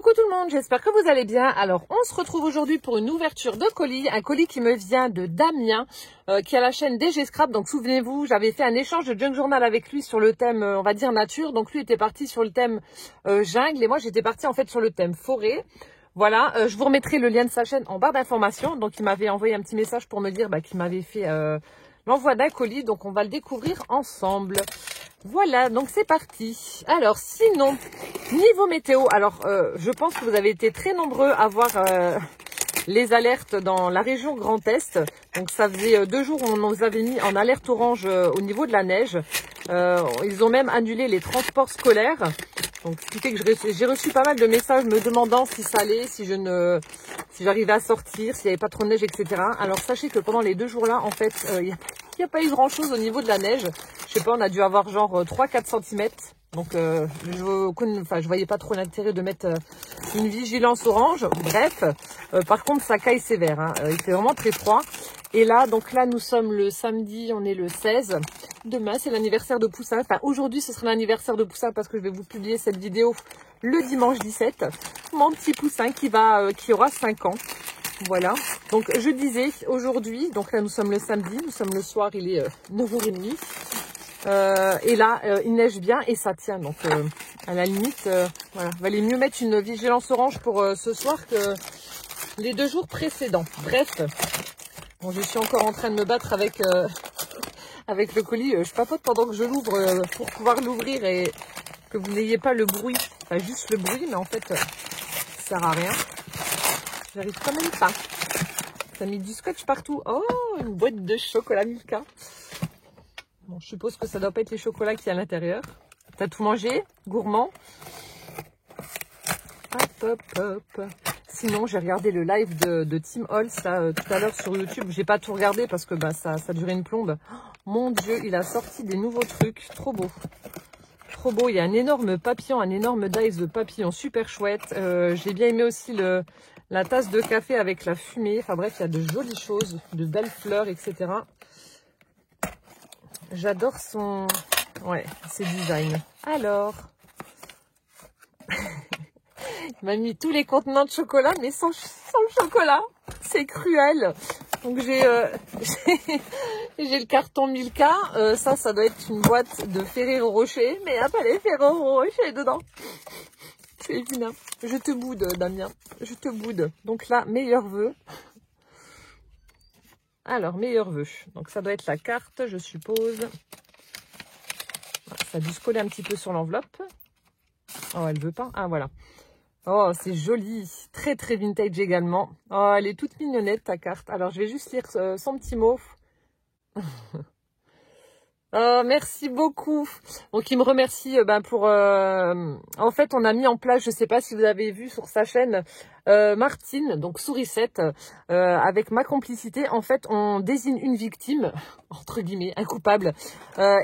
Coucou tout le monde, j'espère que vous allez bien. Alors on se retrouve aujourd'hui pour une ouverture de colis, un colis qui me vient de Damien, qui a la chaîne DG Scrap. Donc souvenez-vous, j'avais fait un échange de junk journal avec lui sur le thème, on va dire nature. Donc lui était parti sur le thème jungle et moi j'étais partie en fait sur le thème forêt. Voilà, je vous remettrai le lien de sa chaîne en barre d'informations. Donc il m'avait envoyé un petit message pour me dire qu'il m'avait fait l'envoi d'un colis. Donc on va le découvrir ensemble. Voilà, donc c'est parti. Alors sinon, niveau météo, alors je pense que vous avez été très nombreux à voir les alertes dans la région Grand Est. Donc ça faisait 2 jours où on nous avait mis en alerte orange au niveau de la neige. Ils ont même annulé les transports scolaires. Donc ce qui fait que j'ai reçu pas mal de messages me demandant si ça allait, si j'arrivais à sortir, s'il n'y avait pas trop de neige, etc. Alors sachez que pendant les 2 jours-là, en fait, il n'y a pas eu grand-chose au niveau de la neige. Je sais pas, on a dû avoir genre 3-4 cm. Donc je voyais pas trop l'intérêt de mettre une vigilance orange. Bref, par contre ça caille sévère, hein. Il fait vraiment très froid. Et là, donc là nous sommes le samedi, on est le 16. Demain c'est l'anniversaire de Poussin. Enfin aujourd'hui ce sera l'anniversaire de Poussin parce que je vais vous publier cette vidéo le dimanche 17. Mon petit Poussin qui aura 5 ans. Voilà, donc je disais aujourd'hui, donc là nous sommes le samedi, nous sommes le soir, il est 9h30. Et là, il neige bien et ça tient. Donc, à la limite, voilà, valait mieux mettre une vigilance orange pour ce soir que les 2 jours précédents. Bref, bon, je suis encore en train de me battre avec avec le colis. Je papote pendant que je l'ouvre pour pouvoir l'ouvrir et que vous n'ayez pas le bruit. Enfin, juste le bruit, mais en fait, ça sert à rien. J'arrive quand même pas. Ça a mis du scotch partout. Oh, une boîte de chocolat Milka. Bon, je suppose que ça doit pas être les chocolats qui est à l'intérieur. T'as tout mangé? Gourmand? Hop, hop, hop. Sinon, j'ai regardé le live de Tim Holtz là, tout à l'heure sur YouTube. J'ai pas tout regardé parce que ça durait une plombe. Oh, mon Dieu, il a sorti des nouveaux trucs. Trop beau. Trop beau. Il y a un énorme papillon, un énorme dice de papillon super chouette. J'ai bien aimé aussi la tasse de café avec la fumée. Enfin bref, il y a de jolies choses, de belles fleurs, etc. J'adore ses designs. Alors, il m'a mis tous les contenants de chocolat, mais sans le chocolat. C'est cruel. Donc j'ai le carton Milka. Ça doit être une boîte de Ferrero Rocher, mais il n'y a pas les Ferrero Rocher dedans. C'est évident. Je te boude, Damien. Je te boude. Donc là, meilleurs vœux. Alors, meilleurs vœux. Donc ça doit être la carte, je suppose. Ça a dû se coller un petit peu sur l'enveloppe. Oh, elle veut pas. Ah, voilà. Oh, c'est joli. Très, très vintage également. Oh, elle est toute mignonnette, ta carte. Alors, je vais juste lire son petit mot. Oh, merci beaucoup. Donc, il me remercie pour... En fait, on a mis en place, je sais pas si vous avez vu sur sa chaîne, Martine, donc Sourisette, avec ma complicité. En fait, on désigne une victime, entre guillemets, un coupable.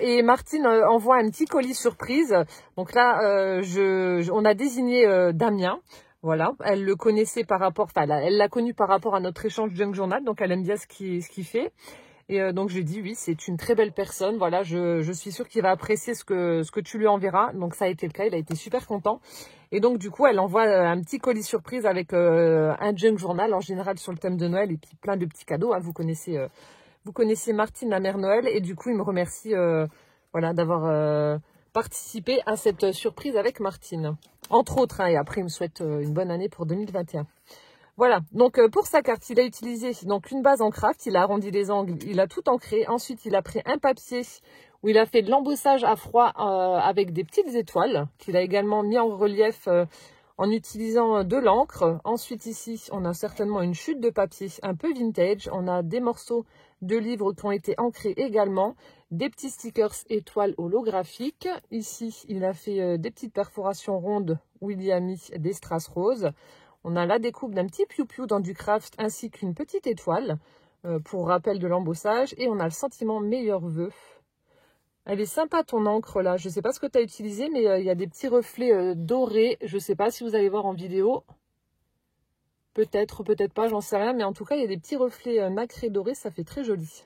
Et Martine envoie un petit colis surprise. Donc là, on a désigné Damien. Voilà, elle le connaissait par rapport... Enfin, elle l'a connu par rapport à notre échange Junk Journal. Donc, elle aime bien ce qu'il fait. Et donc je dis oui, c'est une très belle personne. Voilà, je suis sûre qu'il va apprécier ce que tu lui enverras. Donc ça a été le cas, il a été super content. Et donc du coup, elle envoie un petit colis surprise avec un junk journal en général sur le thème de Noël et puis plein de petits cadeaux. Hein. Vous connaissez Martine, la mère Noël, et du coup, il me remercie voilà, d'avoir participé à cette surprise avec Martine. Entre autres, hein, et après, il me souhaite une bonne année pour 2021. Voilà, donc pour sa carte, il a utilisé donc une base en craft, il a arrondi les angles, il a tout ancré. Ensuite, il a pris un papier où il a fait de l'embossage à froid avec des petites étoiles, qu'il a également mis en relief en utilisant de l'encre. Ensuite, ici, on a certainement une chute de papier un peu vintage. On a des morceaux de livres qui ont été ancrés également, des petits stickers étoiles holographiques. Ici, il a fait des petites perforations rondes où il y a mis des strass roses. On a la découpe d'un petit piou-piou dans du craft ainsi qu'une petite étoile pour rappel de l'embossage. Et on a le sentiment meilleurs vœux. Elle est sympa ton encre là. Je ne sais pas ce que tu as utilisé, mais il y a des petits reflets dorés. Je ne sais pas si vous allez voir en vidéo. Peut-être, peut-être pas, j'en sais rien. Mais en tout cas, il y a des petits reflets nacrés dorés. Ça fait très joli.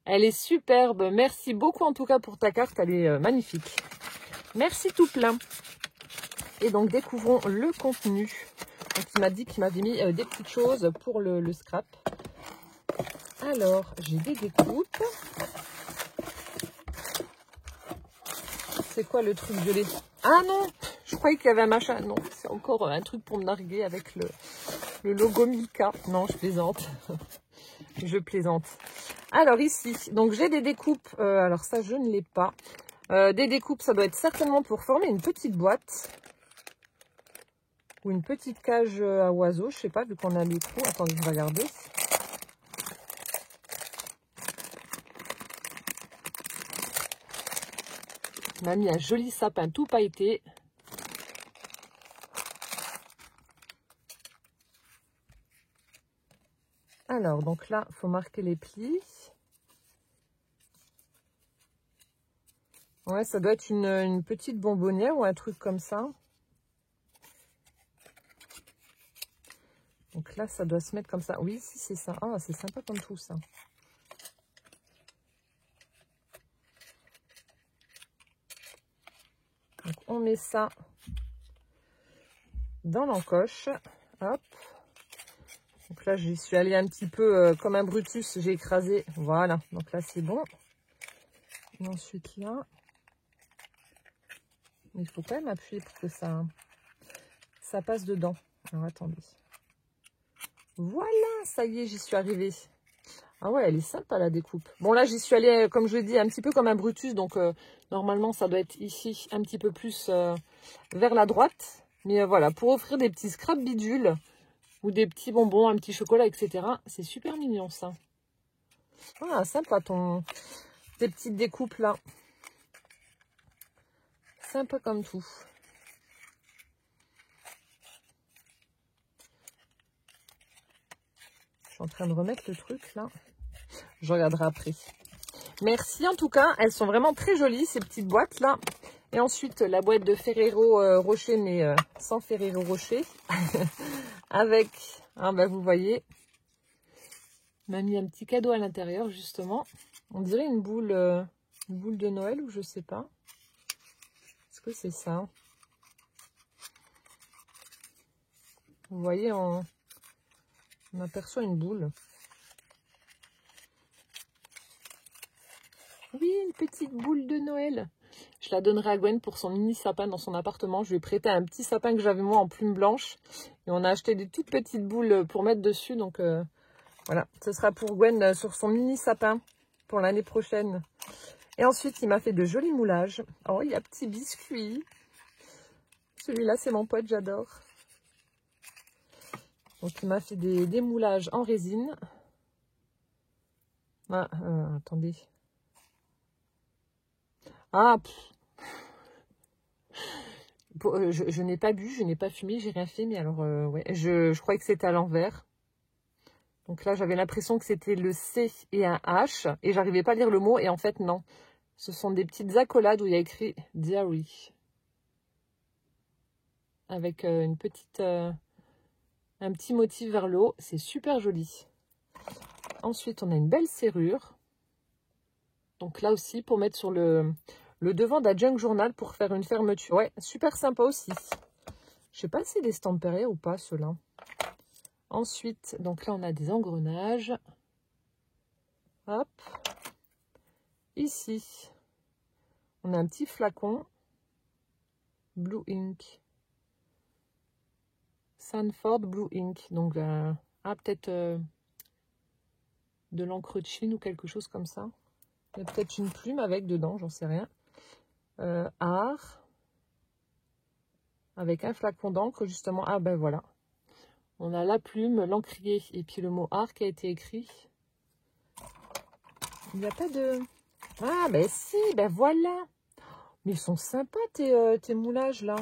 Elle est superbe. Merci beaucoup en tout cas pour ta carte. Elle est magnifique. Merci tout plein. Et donc, découvrons le contenu. Donc, il m'a dit qu'il m'avait mis des petites choses pour le scrap. Alors, j'ai des découpes. C'est quoi le truc violet? Ah non, je croyais qu'il y avait un machin. Non, c'est encore un truc pour me narguer avec le logo Milka. Non, je plaisante. Je plaisante. Alors ici, donc j'ai des découpes. Alors ça, je ne l'ai pas. Des découpes, ça doit être certainement pour former une petite boîte. Ou une petite cage à oiseaux. Je sais pas, vu qu'on a les trous. Attendez, je vais regarder. On m'a mis un joli sapin tout pailleté. Alors, donc là, il faut marquer les plis. Ouais, ça doit être une petite bonbonnière ou un truc comme ça. Donc là, ça doit se mettre comme ça. Oui, si, c'est ça. Ah, c'est sympa comme tout, ça. Donc, on met ça dans l'encoche. Hop. Donc là, j'y suis allée un petit peu comme un Brutus. J'ai écrasé. Voilà. Donc là, c'est bon. Et ensuite, là. Il faut quand même appuyer pour que ça passe dedans. Alors, attendez. Voilà, ça y est, j'y suis arrivée. Ah ouais, elle est sympa, la découpe. Bon, là, j'y suis allée, comme je l'ai dit, un petit peu comme un Brutus. Donc, normalement, ça doit être ici, un petit peu plus vers la droite. Mais voilà, pour offrir des petits scrap bidules ou des petits bonbons, un petit chocolat, etc. C'est super mignon, ça. Ah, sympa, tes petites découpes, là. Sympa comme tout. Je suis en train de remettre le truc, là. Je regarderai après. Merci, en tout cas. Elles sont vraiment très jolies, ces petites boîtes, là. Et ensuite, la boîte de Ferrero Rocher, mais sans Ferrero Rocher. Avec, ah bah vous voyez, m'a mis un petit cadeau à l'intérieur, justement. On dirait une boule de Noël, ou je sais pas. Est-ce que c'est ça? Vous voyez, on aperçoit une boule. Oui, une petite boule de Noël. Je la donnerai à Gwen pour son mini sapin dans son appartement. Je lui ai prêté un petit sapin que j'avais moi en plume blanche. Et on a acheté des toutes petites boules pour mettre dessus. Donc voilà, ce sera pour Gwen sur son mini sapin pour l'année prochaine. Et ensuite, il m'a fait de jolis moulages. Oh, il y a petit biscuit. Celui-là, c'est mon pote, j'adore. Donc, il m'a fait des moulages en résine. Ah, attendez. Ah, je n'ai pas bu, je n'ai pas fumé, j'ai rien fait. Mais alors, ouais, je croyais que c'était à l'envers. Donc là, j'avais l'impression que c'était le C et un H. Et j'arrivais pas à lire le mot. Et en fait, non. Ce sont des petites accolades où il y a écrit Diary. Avec une petite... un petit motif vers le haut. C'est super joli. Ensuite, on a une belle serrure. Donc là aussi, pour mettre sur le devant d'un junk journal pour faire une fermeture. Ouais, super sympa aussi. Je sais pas si c'est des Stamperier ou pas, ceux-là. Ensuite, donc là, on a des engrenages. Hop. Ici, on a un petit flacon. Blue Ink. Sanford Blue Ink. Donc, peut-être de l'encre de Chine ou quelque chose comme ça. Il y a peut-être une plume avec dedans, j'en sais rien. Art. Avec un flacon d'encre, justement. Ah ben voilà. On a la plume, l'encrier et puis le mot art qui a été écrit. Il n'y a pas de... Ah ben si, ben voilà. Mais ils sont sympas tes moulages là.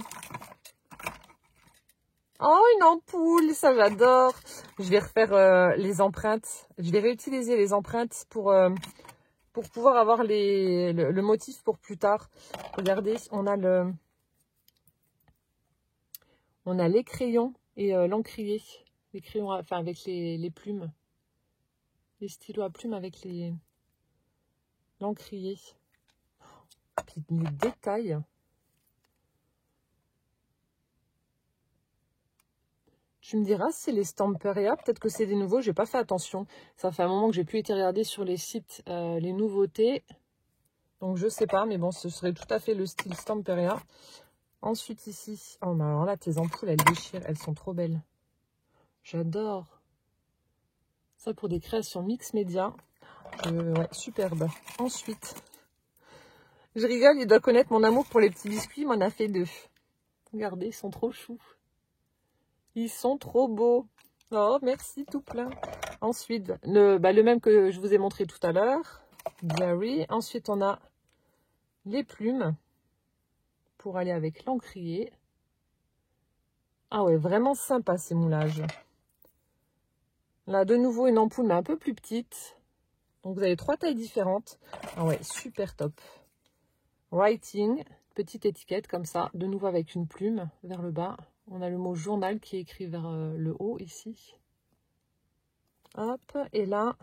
Oh, une ampoule, ça j'adore. Je vais refaire les empreintes. Je vais réutiliser les empreintes pour pouvoir avoir le motif pour plus tard. Regardez, on a les crayons et l'encrier. Les crayons, enfin avec les plumes. Les stylos à plumes avec l'encrier. Puis les détails. Tu me diras si c'est les Stamperia, peut-être que c'est des nouveaux, j'ai pas fait attention. Ça fait un moment que j'ai plus été regarder sur les sites les nouveautés. Donc je sais pas, mais bon, ce serait tout à fait le style Stamperia. Ensuite ici, oh mais alors là, tes ampoules, elles déchirent, elles sont trop belles. J'adore. Ça pour des créations mix média. Ouais, superbe. Ensuite, je rigole, il doit connaître mon amour pour les petits biscuits, il m'en a fait 2. Regardez, ils sont trop choux. Ils sont trop beaux. Oh, merci, tout plein. Ensuite, le même que je vous ai montré tout à l'heure. Gary. Ensuite, on a les plumes pour aller avec l'encrier. Ah ouais, vraiment sympa ces moulages. Là, de nouveau, une ampoule, mais un peu plus petite. Donc, vous avez 3 tailles différentes. Ah ouais, super top. Writing, petite étiquette comme ça. De nouveau avec une plume vers le bas. On a le mot journal qui est écrit vers le haut ici. Hop, et là,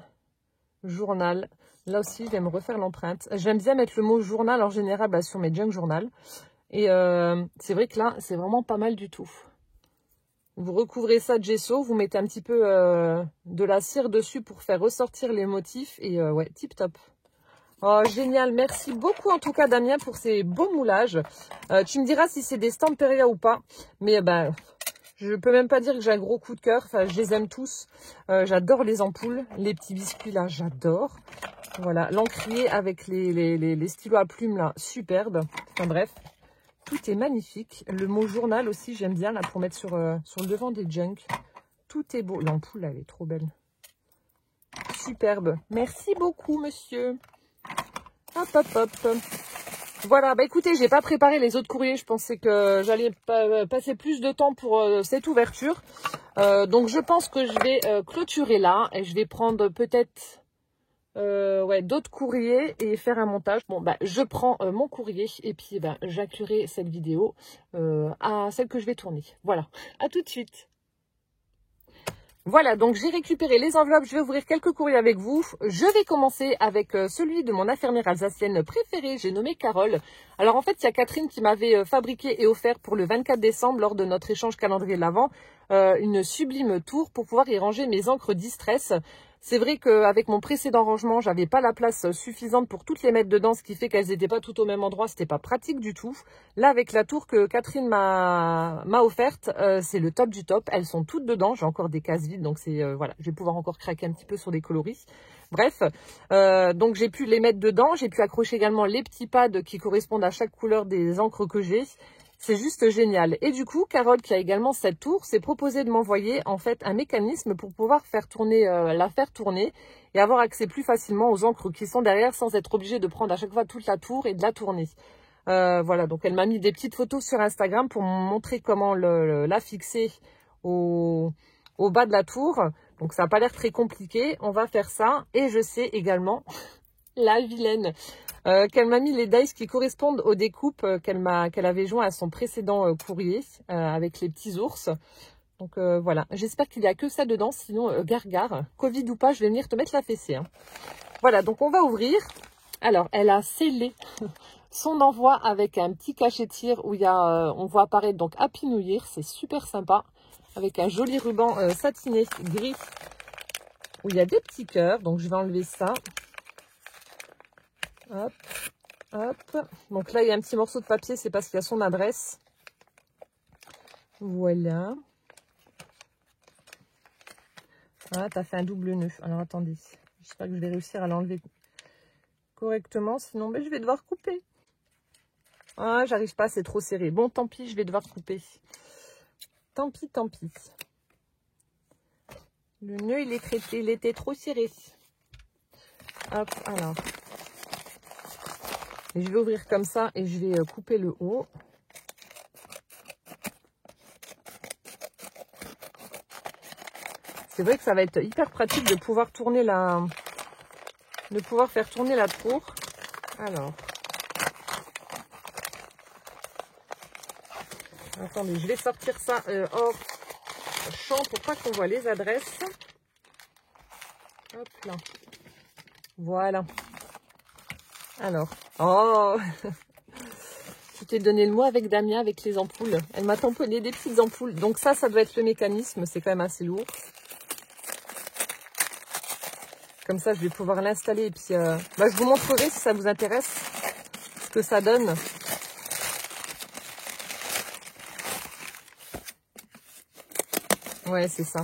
journal. Là aussi, je vais me refaire l'empreinte. J'aime bien mettre le mot journal en général sur mes junk journal. Et c'est vrai que là, c'est vraiment pas mal du tout. Vous recouvrez ça de gesso, vous mettez un petit peu de la cire dessus pour faire ressortir les motifs. Et ouais, tip top. Oh, génial. Merci beaucoup en tout cas, Damien, pour ces beaux moulages. Tu me diras si c'est des Stamperia ou pas. Mais je peux même pas dire que j'ai un gros coup de cœur. Enfin, je les aime tous. J'adore les ampoules. Les petits biscuits, là, j'adore. Voilà, l'encrier avec les stylos à plumes, là, superbe. Enfin, bref, tout est magnifique. Le mot journal aussi, j'aime bien, là, pour mettre sur le devant des junk. Tout est beau. L'ampoule, elle est trop belle. Superbe. Merci beaucoup, monsieur. Hop, hop, hop. Voilà, écoutez, j'ai pas préparé les autres courriers. Je pensais que j'allais passer plus de temps pour cette ouverture. Donc, je pense que je vais clôturer là. Et je vais prendre peut-être d'autres courriers et faire un montage. Bon, je prends mon courrier et puis j'inclurai cette vidéo à celle que je vais tourner. Voilà, à tout de suite. Voilà, donc j'ai récupéré les enveloppes, je vais ouvrir quelques courriers avec vous. Je vais commencer avec celui de mon infirmière alsacienne préférée, j'ai nommé Carole. Alors en fait, il y a Catherine qui m'avait fabriqué et offert pour le 24 décembre, lors de notre échange calendrier de l'Avent, une sublime tour pour pouvoir y ranger mes encres Distress. C'est vrai qu'avec mon précédent rangement, j'avais pas la place suffisante pour toutes les mettre dedans, ce qui fait qu'elles n'étaient pas toutes au même endroit, c'était pas pratique du tout. Là, avec la tour que Catherine m'a offerte, c'est le top du top. Elles sont toutes dedans, j'ai encore des cases vides, donc c'est voilà, je vais pouvoir encore craquer un petit peu sur des coloris. Bref, donc j'ai pu les mettre dedans, j'ai pu accrocher également les petits pads qui correspondent à chaque couleur des encres que j'ai. C'est juste génial. Et du coup, Carole, qui a également cette tour, s'est proposé de m'envoyer en fait un mécanisme pour pouvoir faire tourner, la faire tourner et avoir accès plus facilement aux encres qui sont derrière sans être obligé de prendre à chaque fois toute la tour et de la tourner. Voilà, donc elle m'a mis des petites photos sur Instagram pour me montrer comment la fixer au bas de la tour. Donc ça n'a pas l'air très compliqué. On va faire ça. Et je sais également, la vilaine, qu'elle m'a mis les dice qui correspondent aux découpes qu'elle avait joint à son précédent courrier avec les petits ours. Donc voilà, j'espère qu'il n'y a que ça dedans, sinon gargare, Covid ou pas, je vais venir te mettre la fessée. Hein. Voilà, donc on va ouvrir. Alors, elle a scellé son envoi avec un petit cachet-tire où il y a, on voit apparaître donc Happy New Year, c'est super sympa, avec un joli ruban satiné gris où il y a des petits cœurs, donc je vais enlever ça. Hop, hop. Donc là, il y a un petit morceau de papier, c'est parce qu'il y a son adresse. Voilà. Ah, t'as fait un double nœud. Alors, attendez. J'espère que je vais réussir à l'enlever correctement. Sinon, je vais devoir couper. Ah, j'arrive pas, c'est trop serré. Bon, tant pis, je vais devoir couper. Tant pis, tant pis. Le nœud, il est traité. Il était trop serré. Hop, alors. Et je vais ouvrir comme ça et je vais couper le haut. C'est vrai que ça va être hyper pratique de pouvoir tourner faire tourner la tour. Alors. Attendez, je vais sortir ça hors champ pour pas qu'on voit les adresses. Hop là. Voilà. Alors. Oh. t'ai donné le mot avec Damien, avec les ampoules. Elle m'a tamponné des petites ampoules. Donc ça doit être le mécanisme. C'est quand même assez lourd. Comme ça, je vais pouvoir l'installer. Et puis, je vous montrerai si ça vous intéresse ce que ça donne. Ouais, c'est ça.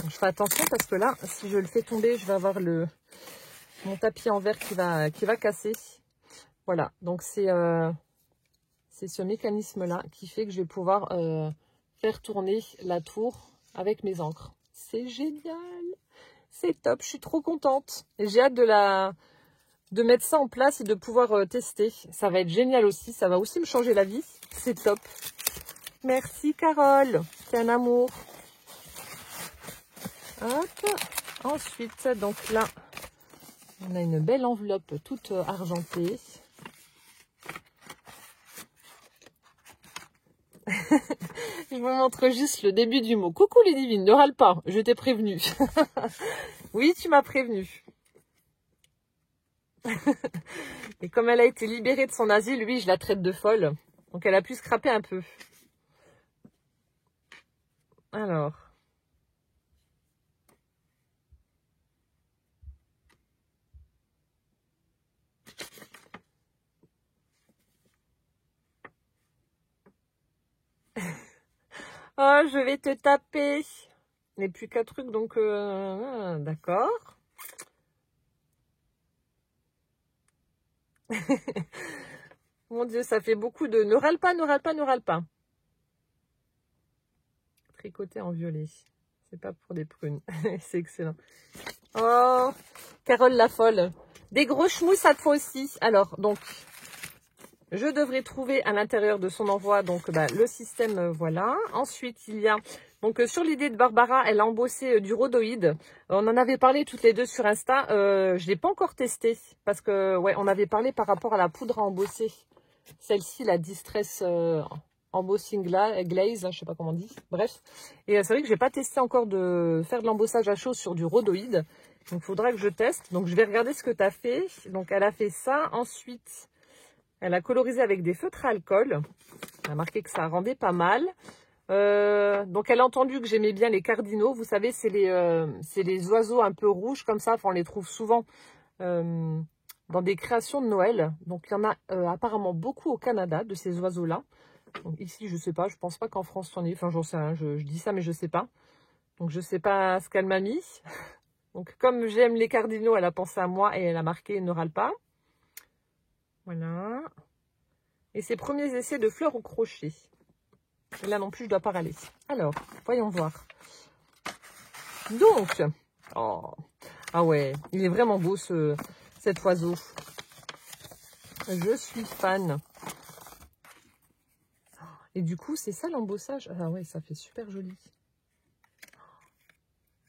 Je fais attention parce que là, si je le fais tomber, je vais avoir mon tapis en verre qui va casser. Voilà, donc c'est ce mécanisme-là qui fait que je vais pouvoir faire tourner la tour avec mes encres. C'est génial! C'est top, je suis trop contente. Et j'ai hâte de mettre ça en place et de pouvoir tester. Ça va être génial aussi, ça va aussi me changer la vie. C'est top. Merci Carole, c'est un amour. Hop. Ensuite, donc là, on a une belle enveloppe toute argentée. Je vous montre juste le début du mot. Coucou les divines, ne râle pas, je t'ai prévenu. Oui, tu m'as prévenu. Et comme elle a été libérée de son asile, lui, je la traite de folle. Donc elle a pu scraper un peu. Alors. Oh, je vais te taper. Il n'y a plus qu'un truc, donc... d'accord. Mon Dieu, ça fait beaucoup de... Ne râle pas, ne râle pas, ne râle pas. Tricoté en violet. C'est pas pour des prunes. C'est excellent. Oh, Carole la folle. Des gros chemous cette fois aussi. Alors, donc... Je devrais trouver à l'intérieur de son envoi donc le système, voilà. Ensuite, il y a donc sur l'idée de Barbara, elle a embossé du rhodoïde. On en avait parlé toutes les deux sur Insta. Je l'ai pas encore testé parce que ouais, on avait parlé par rapport à la poudre à embosser. Celle-ci, la Distress Embossing Glaze, je sais pas comment on dit. Bref, et c'est vrai que j'ai pas testé encore de faire de l'embossage à chaud sur du rhodoïde. Donc, il faudra que je teste. Donc, je vais regarder ce que tu as fait. Donc, elle a fait ça. Ensuite... Elle a colorisé avec des feutres à alcool. Elle a marqué que ça rendait pas mal. Donc, elle a entendu que j'aimais bien les cardinaux. Vous savez, c'est les oiseaux un peu rouges comme ça. Enfin, on les trouve souvent dans des créations de Noël. Donc, il y en a apparemment beaucoup au Canada de ces oiseaux-là. Donc, ici, je sais pas. Je pense pas qu'en France, c'en est. Enfin, j'en sais rien. Je dis ça, mais je sais pas. Donc, je sais pas ce qu'elle m'a mis. Donc, comme j'aime les cardinaux, elle a pensé à moi et elle a marqué « Ne râle pas ». Voilà. Et ses premiers essais de fleurs au crochet. Et là non plus, je dois pas râler. Alors, voyons voir. Donc, oh, ah ouais, il est vraiment beau cet oiseau. Je suis fan. Et du coup, c'est ça l'embossage. Ah ouais, ça fait super joli.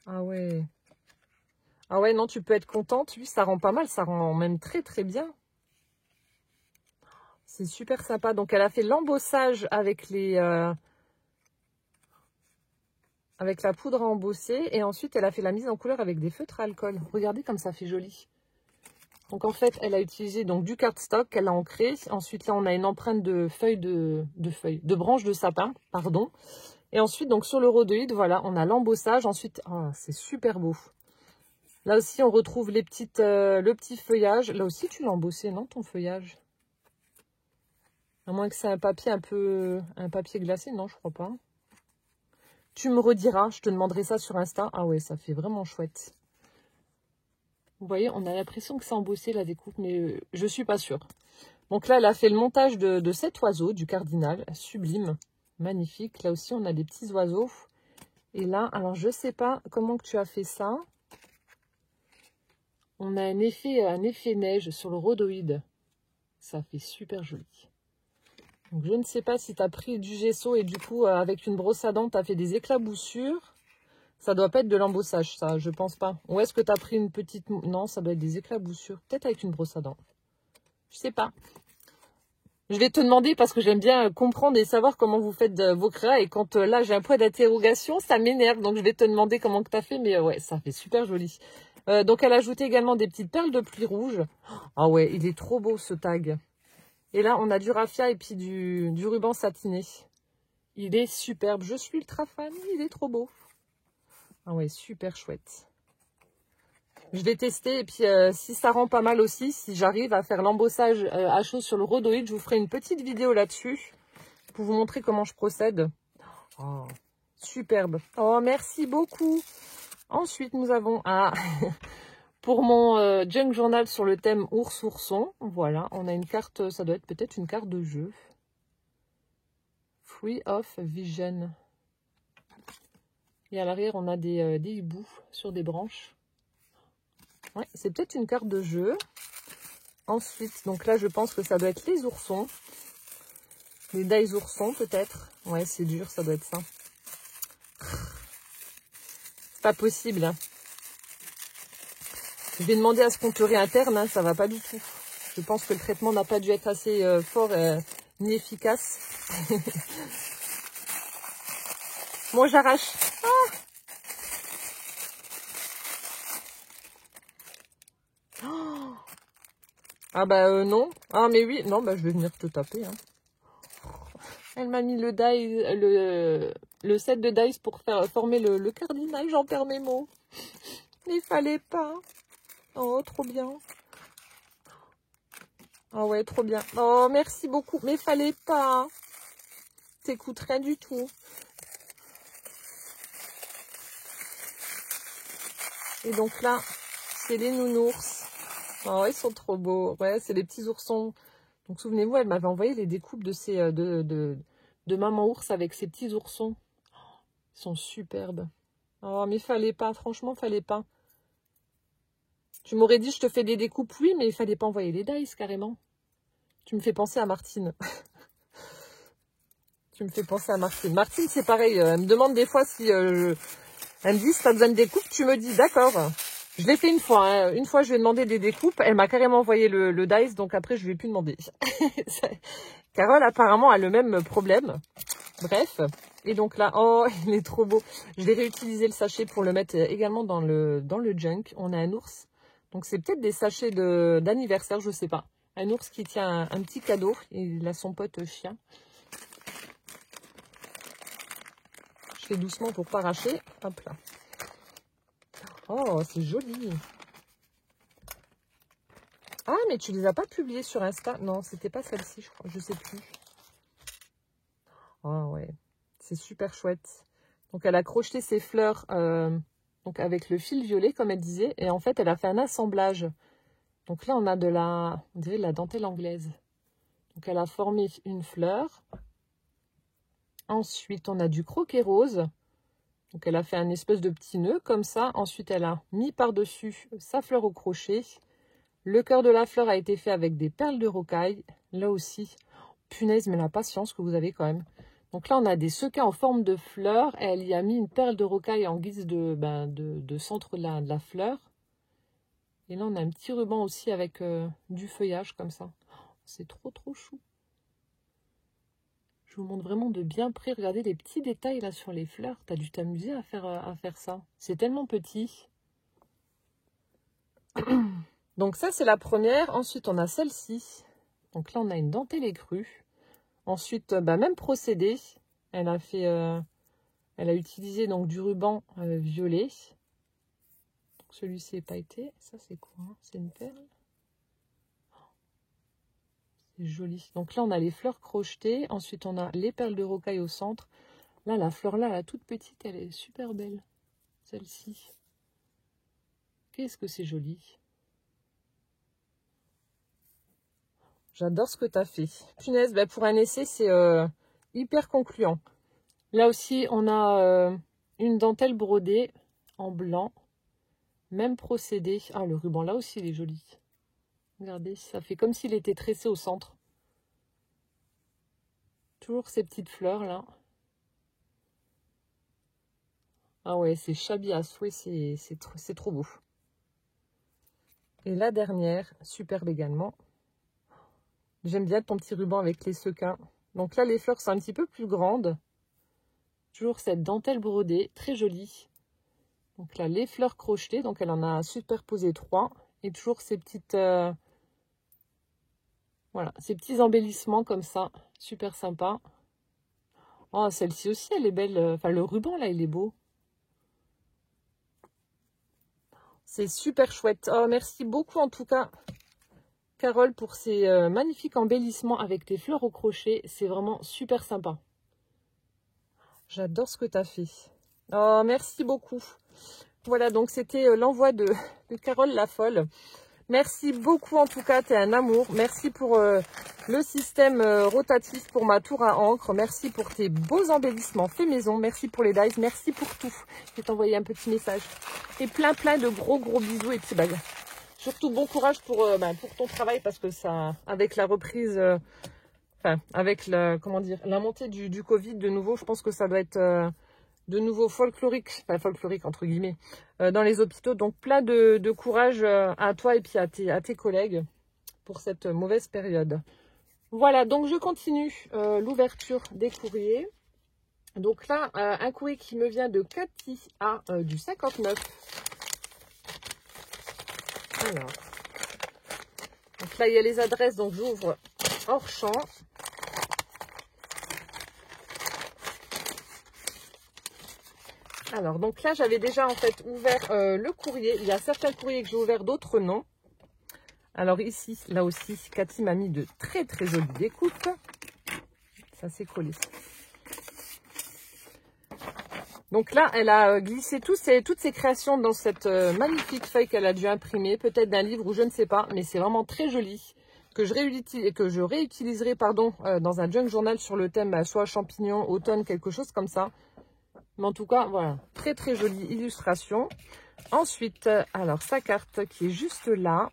Ah ouais. Ah ouais, non, tu peux être contente. Lui, ça rend pas mal. Ça rend même très très bien. C'est super sympa. Donc, elle a fait l'embossage avec avec la poudre à embosser. Et ensuite, elle a fait la mise en couleur avec des feutres à alcool. Regardez comme ça fait joli. Donc, en fait, elle a utilisé donc du cardstock qu'elle a ancré. Ensuite, là, on a une empreinte de feuilles de branches de sapin, pardon. Et ensuite, donc, sur le rhodoïde, voilà, on a l'embossage. Ensuite, oh, c'est super beau. Là aussi, on retrouve le petit feuillage. Là aussi, tu l'as embossé, non, ton feuillage? À moins que c'est un papier glacé. Non, je crois pas. Tu me rediras, je te demanderai ça sur Insta. Ah ouais, ça fait vraiment chouette. Vous voyez, on a l'impression que c'est embossé la découpe, mais je suis pas sûre. Donc là, elle a fait le montage de cet oiseau, du cardinal. Sublime, magnifique. Là aussi, on a des petits oiseaux. Et là, alors je sais pas comment que tu as fait ça. On a un effet neige sur le rhodoïde. Ça fait super joli. Donc, je ne sais pas si tu as pris du gesso et du coup, avec une brosse à dents, tu as fait des éclaboussures. Ça doit pas être de l'embossage, ça, je pense pas. Ou est-ce que tu as pris une petite... Non, ça doit être des éclaboussures. Peut-être avec une brosse à dents. Je sais pas. Je vais te demander parce que j'aime bien comprendre et savoir comment vous faites vos créas. Et quand là, j'ai un point d'interrogation, ça m'énerve. Donc, je vais te demander comment que tu as fait. Mais ouais, ça fait super joli. Donc, elle a ajouté également des petites perles de pluie rouge. Ah ouais, il est trop beau ce tag. Et là, on a du raffia et puis du ruban satiné. Il est superbe. Je suis ultra fan. Il est trop beau. Ah ouais, super chouette. Je vais tester. Et puis, si ça rend pas mal aussi, si j'arrive à faire l'embossage à chaud sur le rhodoïde, je vous ferai une petite vidéo là-dessus pour vous montrer comment je procède. Oh, superbe. Oh, merci beaucoup. Ensuite, nous avons... pour mon junk journal sur le thème ours-ourson, voilà, on a une carte, ça doit être peut-être une carte de jeu. Free of Vision. Et à l'arrière, on a des hiboux sur des branches. Ouais, c'est peut-être une carte de jeu. Ensuite, donc là, je pense que ça doit être les oursons. Les dice oursons, peut-être. Ouais, c'est dur, ça doit être ça. C'est pas possible, hein. Je vais demander à ce compteur interne, hein, ça va pas du tout. Je pense que le traitement n'a pas dû être assez fort ni efficace. Moi, j'arrache. Ah bah non. Ah mais oui, non, bah je vais venir te taper. Hein. Elle m'a mis le die, le set de dice pour faire former le cardinal, j'en perds mes mots. Mais il fallait pas. Oh, trop bien. Oh ouais, trop bien. Oh, merci beaucoup. Mais fallait pas. T'écoutes rien du tout. Et donc là, c'est les nounours. Oh, ils sont trop beaux. Ouais, c'est les petits oursons. Donc souvenez-vous, elle m'avait envoyé les découpes de ces de maman ours avec ses petits oursons. Ils sont superbes. Oh, mais fallait pas. Franchement, fallait pas. Tu m'aurais dit, je te fais des découpes, oui, mais il fallait pas envoyer les dice, carrément. Tu me fais penser à Martine. Tu me fais penser à Martine. Martine, c'est pareil. Elle me demande des fois si... elle me dit, si t'as besoin de découpes, tu me dis, d'accord. Je l'ai fait une fois. Hein. Une fois, je lui ai demandé des découpes. Elle m'a carrément envoyé le dice, donc après, je ne vais plus demander. Carole, apparemment, a le même problème. Bref. Et donc là, oh, il est trop beau. Je vais réutiliser le sachet pour le mettre également dans le junk. On a un ours. Donc, c'est peut-être des sachets d'anniversaire, je sais pas. Un ours qui tient un petit cadeau. Il a son pote chien. Je fais doucement pour pas arracher. Hop là. Oh, c'est joli. Ah, mais tu les as pas publiées sur Insta? Non, c'était pas celle-ci, je crois. Je sais plus. Oh, ouais. C'est super chouette. Donc, elle a crocheté ses fleurs donc avec le fil violet, comme elle disait. Et en fait, elle a fait un assemblage. Donc là, on a on dirait de la dentelle anglaise. Donc, elle a formé une fleur. Ensuite, on a du croquet rose. Donc, elle a fait un espèce de petit nœud comme ça. Ensuite, elle a mis par-dessus sa fleur au crochet. Le cœur de la fleur a été fait avec des perles de rocaille. Là aussi, punaise, mais la patience que vous avez quand même. Donc là, on a des sequins en forme de fleur. Elle y a mis une perle de rocaille en guise de centre de la fleur. Et là, on a un petit ruban aussi avec du feuillage comme ça. C'est trop, trop chou. Je vous montre vraiment de bien près. Regardez les petits détails là sur les fleurs. Tu as dû t'amuser à faire ça. C'est tellement petit. Donc ça, c'est la première. Ensuite, on a celle-ci. Donc là, on a une dentelle écrue. Ensuite, même procédé. Elle a fait, elle a utilisé donc du ruban violet. Celui-ci n'est pas été. Ça, c'est quoi? C'est une perle. C'est joli. Donc là, on a les fleurs crochetées. Ensuite, on a les perles de rocaille au centre. Là, la fleur là, la toute petite, elle est super belle. Celle-ci. Qu'est-ce que c'est joli. J'adore ce que tu as fait. Punaise, pour un essai, c'est hyper concluant. Là aussi, on a une dentelle brodée en blanc. Même procédé. Ah, le ruban là aussi, il est joli. Regardez, ça fait comme s'il était tressé au centre. Toujours ces petites fleurs là. Ah ouais, c'est shabby à souhait, c'est trop beau. Et la dernière, superbe également. J'aime bien ton petit ruban avec les sequins. Donc là, les fleurs sont un petit peu plus grandes. Toujours cette dentelle brodée, très jolie. Donc là, les fleurs crochetées. Donc elle en a superposé 3. Et toujours ces petites Voilà, ces petits embellissements comme ça, super sympa. Oh, celle-ci aussi, elle est belle. Enfin, le ruban, là, il est beau. C'est super chouette. Oh, merci beaucoup, en tout cas, Carole, pour ces magnifiques embellissements avec tes fleurs au crochet. C'est vraiment super sympa. J'adore ce que tu as fait. Oh, merci beaucoup. Voilà, donc c'était l'envoi de Carole la folle. Merci beaucoup en tout cas, t'es un amour. Merci pour le système rotatif pour ma tour à encre. Merci pour tes beaux embellissements fait maison. Merci pour les dies. Merci pour tout. Je vais t'envoyer un petit message. Et plein de gros bisous et petits bagues. Surtout bon courage pour ton travail parce que ça, avec la reprise, avec la, comment dire, la montée du Covid de nouveau, je pense que ça doit être de nouveau folklorique, enfin folklorique entre guillemets, dans les hôpitaux. Donc plein de courage à toi et puis à tes collègues pour cette mauvaise période. Voilà, donc je continue l'ouverture des courriers. Donc là, un courrier qui me vient de Cathy à du 59. Alors, donc là il y a les adresses, donc j'ouvre hors champ. Alors, donc là, j'avais déjà en fait ouvert le courrier. Il y a certains courriers que j'ai ouverts, d'autres non. Alors ici, là aussi, Cathy m'a mis de très jolies découpes. Ça s'est collé. Donc là, elle a glissé toutes ses créations dans cette magnifique feuille qu'elle a dû imprimer. Peut-être d'un livre ou je ne sais pas, mais c'est vraiment très joli. Que je réutiliserai dans un junk journal sur le thème soit champignons, automne, quelque chose comme ça. Mais en tout cas, voilà, très jolie illustration. Ensuite, alors sa carte qui est juste là.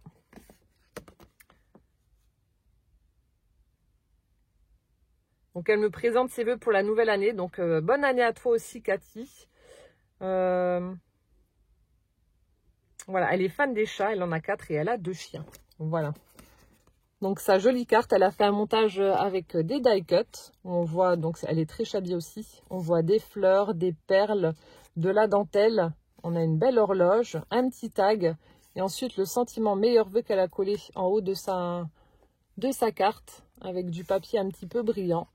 Donc elle me présente ses vœux pour la nouvelle année. Donc bonne année à toi aussi, Cathy. Voilà, elle est fan des chats, elle en a 4 et elle a 2 chiens. Voilà. Donc sa jolie carte, elle a fait un montage avec des die cuts. On voit, donc elle est très chabie aussi. On voit des fleurs, des perles, de la dentelle. On a une belle horloge, un petit tag. Et ensuite le sentiment meilleur vœu qu'elle a collé en haut de sa carte. Avec du papier un petit peu brillant.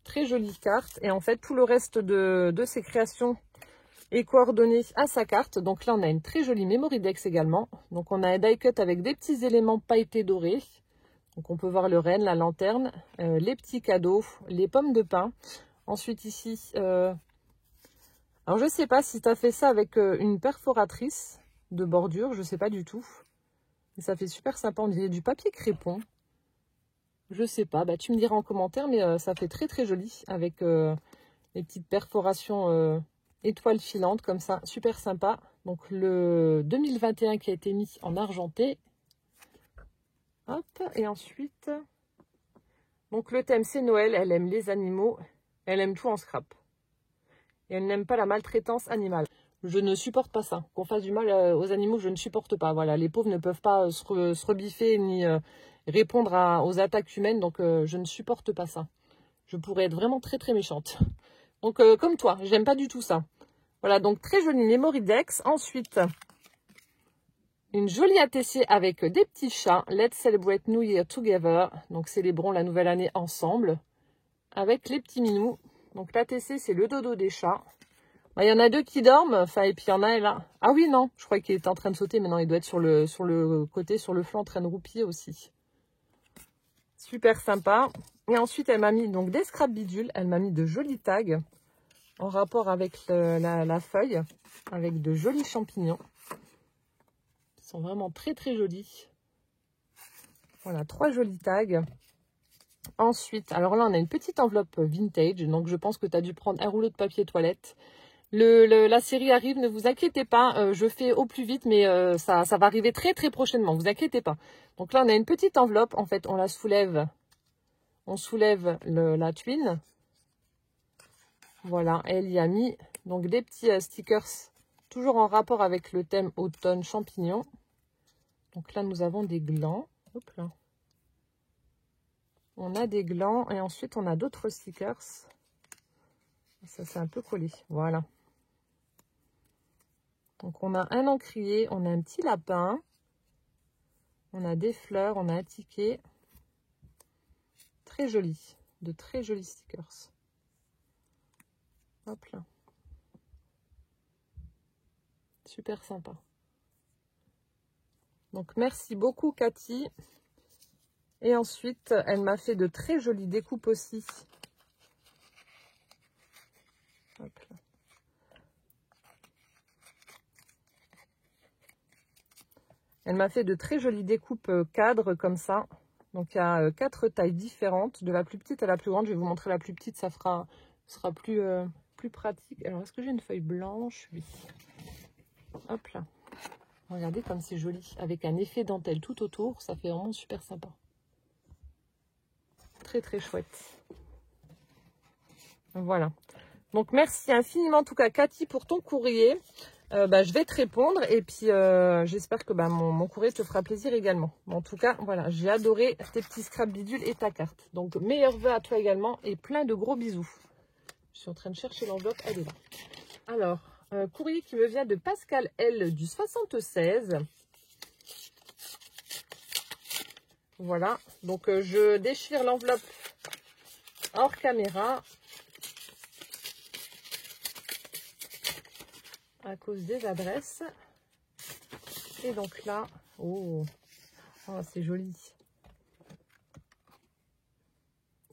Très jolie carte. Et en fait tout le reste de ses créations est coordonné à sa carte. Donc là, on a une très jolie memory dex également. Donc on a un die cut avec des petits éléments pailletés dorés. Donc on peut voir le renne, la lanterne, les petits cadeaux, les pommes de pin. Ensuite ici, alors je sais pas si tu as fait ça avec une perforatrice de bordure, je sais pas du tout. Mais ça fait super sympa, on dirait du papier crépon. Je sais pas, bah tu me diras en commentaire, mais ça fait très joli avec les petites perforations étoiles filantes comme ça, super sympa. Donc le 2021 qui a été mis en argenté. Hop, et ensuite, donc le thème c'est Noël, elle aime les animaux, elle aime tout en scrap. Et elle n'aime pas la maltraitance animale. Je ne supporte pas ça. Qu'on fasse du mal aux animaux, je ne supporte pas. Voilà, les pauvres ne peuvent pas se rebiffer ni répondre aux attaques humaines, donc je ne supporte pas ça. Je pourrais être vraiment très méchante. Donc comme toi, j'aime pas du tout ça. Voilà, donc très jolie memory dex. Ensuite, une jolie ATC avec des petits chats. Let's celebrate New Year together. Donc célébrons la nouvelle année ensemble. Avec les petits minous. Donc l'ATC, c'est le dodo des chats. Bah, il y en a 2 qui dorment. Enfin, et puis il y en a là. Ah oui, non, je crois qu'il était en train de sauter. Mais non, il doit être sur le côté, sur le flanc, en train de roupiller aussi. Super sympa. Et ensuite, elle m'a mis donc des scrap bidules. Elle m'a mis de jolis tags en rapport avec la feuille, avec de jolis champignons. Ils sont vraiment très jolis. Voilà, 3 jolis tags. Ensuite, alors là, on a une petite enveloppe vintage. Donc, je pense que tu as dû prendre un rouleau de papier toilette. La série arrive, ne vous inquiétez pas. Je fais au plus vite, mais ça va arriver très prochainement. Vous inquiétez pas. Donc là, on a une petite enveloppe. En fait, on la soulève. On soulève la tuile. Voilà, elle y a mis donc des petits stickers, toujours en rapport avec le thème automne champignon. Donc là, nous avons des glands. Hop là. On a des glands et ensuite, on a d'autres stickers. Ça, c'est un peu collé. Voilà. Donc, on a un encrier, on a un petit lapin. On a des fleurs, on a un ticket. Très joli. De très jolis stickers. Hop là. Super sympa. Donc merci beaucoup Cathy. Et ensuite, elle m'a fait de très jolies découpes aussi. Hop là. Elle m'a fait de très jolies découpes cadres comme ça. Donc il y a 4 tailles différentes, de la plus petite à la plus grande. Je vais vous montrer la plus petite, ça sera plus pratique. Alors est-ce que j'ai une feuille blanche? Oui. Hop là. Regardez comme c'est joli. Avec un effet dentelle tout autour, ça fait vraiment super sympa. Très très chouette. Voilà. Donc merci infiniment en tout cas Cathy pour ton courrier. Je vais te répondre et puis j'espère que mon courrier te fera plaisir également. En tout cas, voilà, j'ai adoré tes petits scrap bidules et ta carte. Donc meilleurs vœux à toi également et plein de gros bisous. Je suis en train de chercher l'enveloppe, elle est là. Alors, courrier qui me vient de Pascal L du 76. Voilà, donc je déchire l'enveloppe hors caméra. À cause des adresses. Et donc là, oh c'est joli.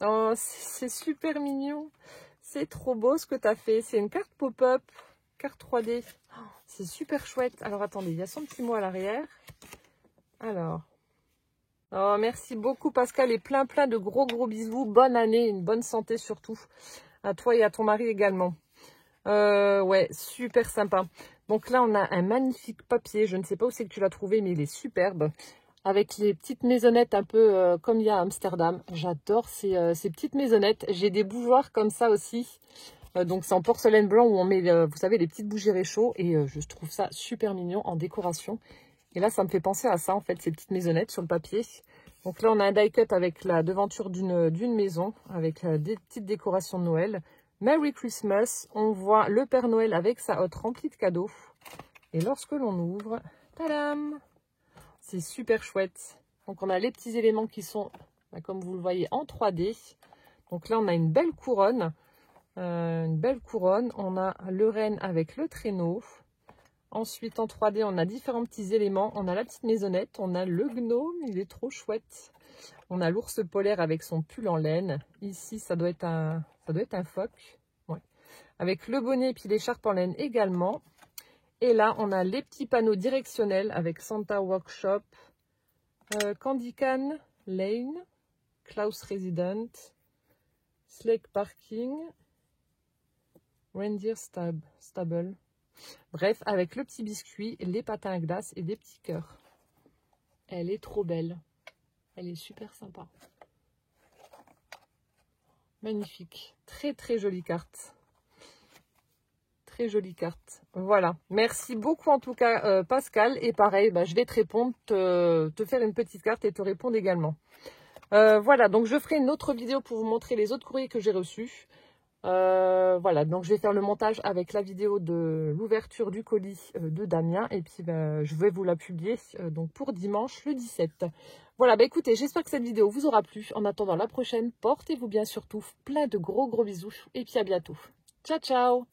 Oh, c'est super mignon. C'est trop beau ce que tu as fait. C'est une carte pop-up, carte 3D. Oh, c'est super chouette. Alors attendez, il y a son petit mot à l'arrière. Alors. Oh, merci beaucoup Pascal et plein de gros bisous. Bonne année, une bonne santé surtout. À toi et à ton mari également. Ouais, super sympa. Donc là, on a un magnifique papier. Je ne sais pas où c'est que tu l'as trouvé, mais il est superbe. Avec les petites maisonnettes un peu comme il y a à Amsterdam. J'adore ces petites maisonnettes. J'ai des bougeoirs comme ça aussi. Donc c'est en porcelaine blanc où on met, vous savez, les petites bougies réchaud. Et je trouve ça super mignon en décoration. Et là, ça me fait penser à ça, en fait, ces petites maisonnettes sur le papier. Donc là, on a un die cut avec la devanture d'une maison, avec des petites décorations de Noël. Merry Christmas, on voit le Père Noël avec sa hotte remplie de cadeaux. Et lorsque l'on ouvre, tadam, c'est super chouette. Donc on a les petits éléments qui sont, comme vous le voyez, en 3D. Donc là, on a une belle couronne. On a le renne avec le traîneau. Ensuite, en 3D, on a différents petits éléments. On a la petite maisonnette, on a le gnome, il est trop chouette. On a l'ours polaire avec son pull en laine. Ici, ça doit être un phoque. Ouais. Avec le bonnet et puis l'écharpe en laine également. Et là, on a les petits panneaux directionnels avec Santa Workshop, Candy Can Lane, Klaus Resident, Slake Parking, Reindeer Stable. Bref, avec le petit biscuit, les patins à glace et des petits cœurs. Elle est trop belle. Elle est super sympa. Magnifique. Très jolie carte. Très jolie carte. Voilà. Merci beaucoup en tout cas Pascal. Et pareil, je vais te répondre, te faire une petite carte et te répondre également. Voilà, donc je ferai une autre vidéo pour vous montrer les autres courriers que j'ai reçus. Voilà, donc je vais faire le montage avec la vidéo de l'ouverture du colis de Damien. Et puis je vais vous la publier donc pour dimanche le 17. Voilà, écoutez, j'espère que cette vidéo vous aura plu. En attendant la prochaine, portez-vous bien surtout. Plein de gros bisous. Et puis à bientôt. Ciao, ciao!